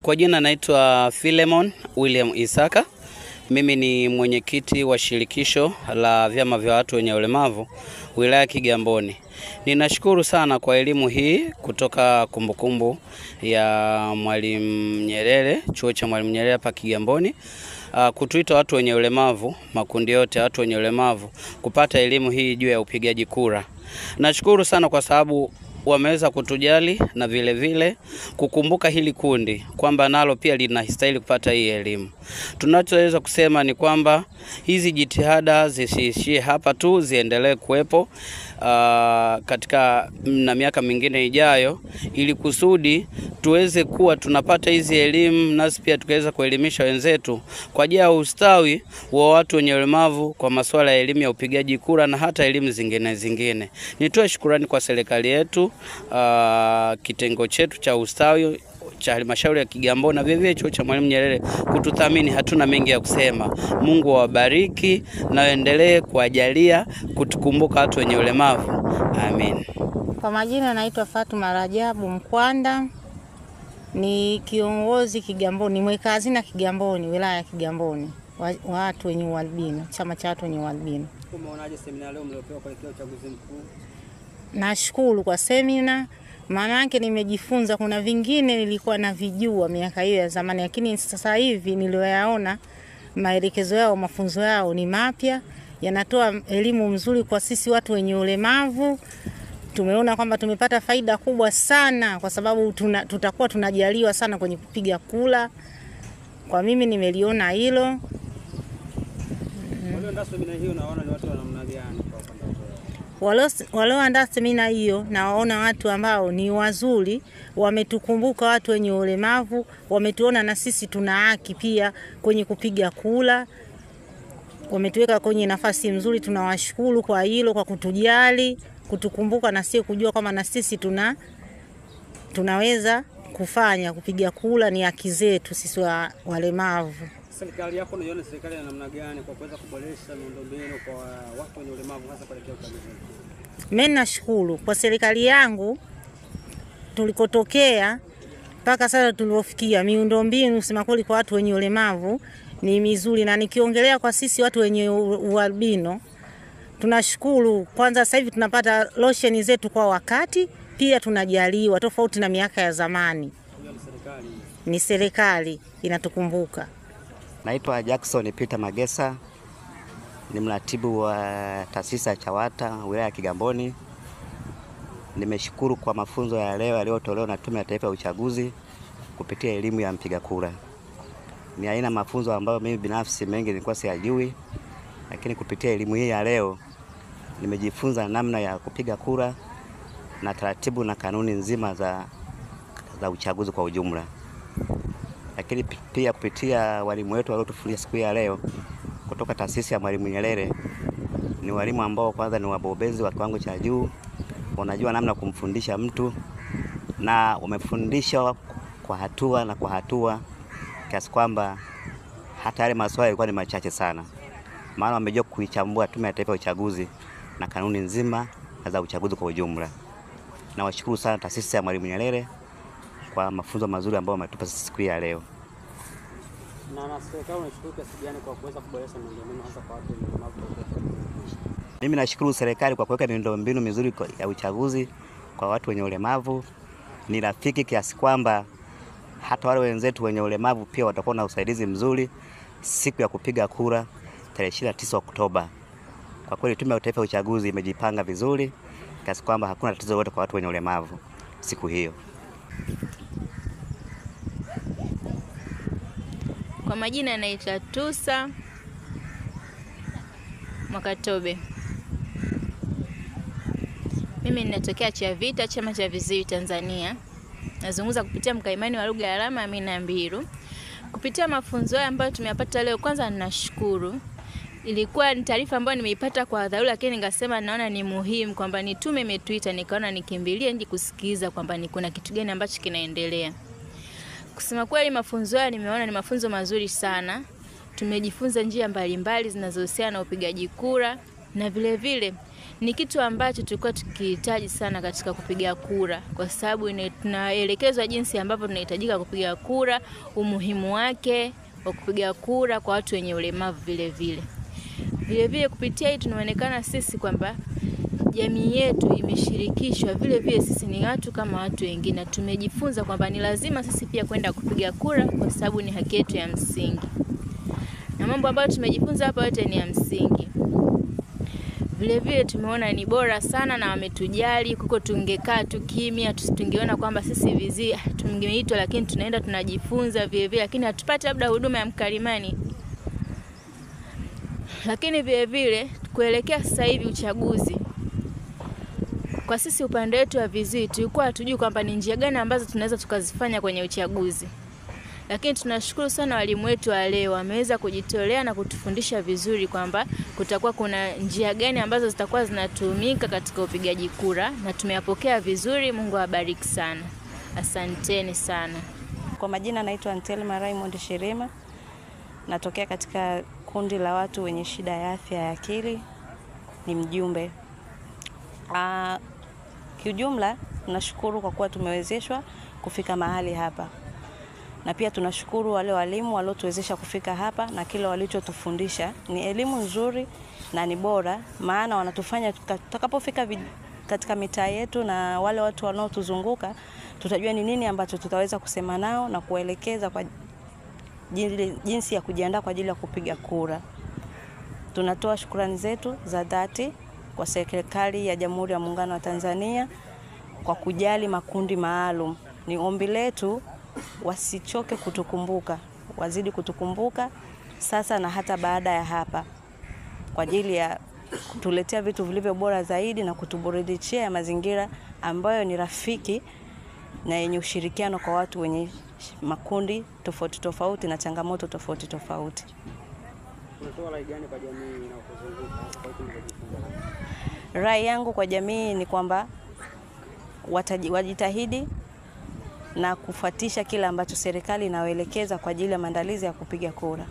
Kwa jina naitwa Philemon William Isaka. Mimi ni mwenyekiti wa shirikisho la vyama vya watu wenye ulemavu wilaya Kigamboni. Ninashukuru sana kwa elimu hii kutoka kumbukumbu ya Mwalimu Nyerere, chuo cha Mwalimu Nyerere hapa Kigamboni. Kutuita watu wenye ulemavu, makundi yote watu wenye ulemavu kupata elimu hii juu ya upigaji kura. Nashukuru sana kwa sababu wameweza kutujali na vile vile kukumbuka hili kundi kwamba nalo pia linastahili kupata hii elimu. Tunachoweza kusema ni kwamba hizi jitihada zisiishie hapa tu, ziendelee kuwepo katika na miaka mingine ijayo, ili kusudi tuweze kuwa tunapata hizi elimu, nasi pia tukaweza kuelimisha wenzetu kwa ajili ya ustawi wa watu wenye ulemavu kwa masuala ya elimu ya upigaji kura na hata elimu zingine. Nitoe shukrani kwa serikali yetu, kitengo chetu cha ustawi cha halmashauri ya Kigamboni na vile chuo cha Mwalimu Nyerere kututhamini. Hatuna mengi ya kusema. Mungu awabariki na waendelee kuwajalia kutukumbuka watu wenye ulemavu. Amen. Kwa majina naitwa Fatuma Rajabu Mkwanda. Ni kiongozi Kigamboni, mweka hazina Kigamboni, wilaya ya Kigamboni, watu wenye ualbino, chama cha watu wenye ualbino. Umeonaje semina leo mliopewa kuelekea uchaguzi mkuu? Nashukuru kwa semina, maana yake nimejifunza. Kuna vingine nilikuwa navijua miaka hiyo ya zamani, lakini sasa hivi nilioyaona maelekezo yao, mafunzo yao ni mapya, yanatoa elimu mzuri kwa sisi watu wenye ulemavu. Tumeona kwamba tumepata faida kubwa sana kwa sababu tutakuwa tunajaliwa sana kwenye kupiga kura. Kwa mimi nimeliona hilo. Walioandaa semina hiyo naona ni watu wa namna gani kwa upande wao? Walioandaa semina hiyo naona watu ambao ni wazuri, wametukumbuka watu wenye ulemavu, wametuona na sisi tuna haki pia kwenye kupiga kura. Wametuweka kwenye nafasi nzuri, tunawashukuru kwa hilo, kwa kutujali, kutukumbuka na sisi kujua kama na sisi tunaweza kufanya kupiga kura, ni haki zetu sisi walemavu. Serikali yako unaiona serikali ya namna gani kwa kuweza kuboresha miundombinu kwa watu wenye ulemavu hasa kuelekea uchaguzi? Mimi nashukuru kwa serikali yangu, tulikotokea mpaka sasa tulipofikia, miundombinu sema kweli kwa watu wenye ulemavu ni mizuri, na nikiongelea kwa sisi watu wenye ualbino tunashukuru. Kwanza sasa hivi tunapata lotion zetu kwa wakati, pia tunajaliwa tofauti na miaka ya zamani. Ni serikali inatukumbuka. Naitwa Jackson Peter Magesa, ni mratibu wa taasisi ya CHAWATA wilaya ya Kigamboni. Nimeshukuru kwa mafunzo ya leo yaliyotolewa na Tume ya Taifa ya Uchaguzi kupitia elimu ya mpiga kura. Ni aina mafunzo ambayo mimi binafsi mengi nilikuwa siyajui, lakini kupitia elimu hii ya leo nimejifunza namna ya kupiga kura na taratibu na kanuni nzima za uchaguzi kwa ujumla. Lakini pia kupitia walimu wetu waliotufundisha siku ya leo kutoka taasisi ya Mwalimu Nyerere, ni walimu ambao kwanza ni wabobezi wa kiwango cha juu, wanajua namna kumfundisha mtu na wamefundisha kwa hatua kiasi kwamba hata yale maswali yalikuwa ni machache sana, maana wamejua kuichambua Tume ya Taifa ya Uchaguzi na kanuni nzima za uchaguzi kwa ujumla. Na washukuru sana taasisi ya Mwalimu Nyerere kwa mafunzo mazuri ambayo wametupa siku ya leo. Na serikali unashukuru kiasi gani kwa kuweza kuboresha miundombinu hasa kwa watu wenye ulemavu? Mimi nashukuru serikali kwa kuweka miundombinu mizuri ya uchaguzi kwa watu wenye ulemavu. Ni rafiki kiasi kwamba hata wale wenzetu wenye ulemavu pia watakuwa na usaidizi mzuri siku ya kupiga kura tarehe 29 Oktoba. Kwa kweli Tume ya Taifa ya Uchaguzi imejipanga vizuri kiasi kwamba hakuna tatizo lolote kwa watu wenye ulemavu siku hiyo. Kwa majina naitwa Tusa Mwakatobe. Mimi ninatokea CHAVITA, chama cha viziwi Tanzania. Nazungumza kupitia mkaimani wa lugha ya alama Amina Mbiru. Kupitia mafunzo haya ambayo tumeyapata leo, kwanza ninashukuru. Ilikuwa ni taarifa ambayo nimeipata kwa dharura, lakini nikasema naona ni muhimu kwamba ni tume imetuita, nikaona nikimbilie nje kusikiza kwamba ni kuna kitu gani ambacho kinaendelea. Kusema kweli mafunzo haya nimeona ni mafunzo mazuri sana. Tumejifunza njia mbalimbali zinazohusiana na upigaji kura, na vile vile ni kitu ambacho tulikuwa tukihitaji sana katika kupiga kura, kwa sababu tunaelekezwa jinsi ambavyo tunahitajika kupiga kura, umuhimu wake wa kupiga kura kwa watu wenye ulemavu vile vile. Vile vile kupitia hii tunaonekana sisi kwamba jamii yetu imeshirikishwa, vile vile sisi ni watu kama watu wengine. Tumejifunza kwamba ni lazima sisi pia kwenda kupiga kura kwa sababu ni haki yetu ya msingi. Na mambo ambayo tumejifunza hapa yote ni ya msingi. Vile vile tumeona ni bora sana na wametujali, kuko tungekaa tu kimya, tungeona kwamba sisi viziwi tungeitwa, lakini tunaenda tunajifunza vile vile, lakini hatupati labda huduma ya mkalimani. Lakini vile vile kuelekea sasa hivi uchaguzi, kwa sisi upande wetu wa viziwi tulikuwa hatujui kwamba ni njia gani ambazo tunaweza tukazifanya kwenye uchaguzi. Lakini tunashukuru sana walimu wetu wa leo, wameweza kujitolea na kutufundisha vizuri kwamba kutakuwa kuna njia gani ambazo zitakuwa zinatumika katika upigaji kura, na tumeyapokea vizuri. Mungu awabariki sana. Asanteni sana. Kwa majina naitwa Antelma Raymond Shirima. Natokea katika kundi la watu wenye shida ya afya ya akili, ni mjumbe. Kiujumla tunashukuru kwa kuwa tumewezeshwa kufika mahali hapa. Na pia tunashukuru wale walimu waliotuwezesha kufika hapa, na kile walichotufundisha ni elimu nzuri na ni bora, maana wanatufanya tutakapofika katika mitaa yetu na wale watu wanaotuzunguka tutajua ni nini ambacho tutaweza kusema nao na kuelekeza kwa jinsi ya kujiandaa kwa ajili ya kupiga kura. Tunatoa shukrani zetu za dhati kwa serikali ya Jamhuri ya Muungano wa Tanzania kwa kujali makundi maalum. Ni ombi letu wasichoke kutukumbuka, wazidi kutukumbuka sasa na hata baada ya hapa, kwa ajili ya kutuletea vitu vilivyo bora zaidi na kutuburudishia mazingira ambayo ni rafiki na yenye ushirikiano kwa watu wenye makundi tofauti tofauti na changamoto tofauti tofauti. Unatoa rai gani kwa jamii inayokuzunguka? Rai yangu kwa jamii ni kwamba wajitahidi na kufuatisha kila ambacho serikali inawaelekeza kwa ajili ya maandalizi ya kupiga kura.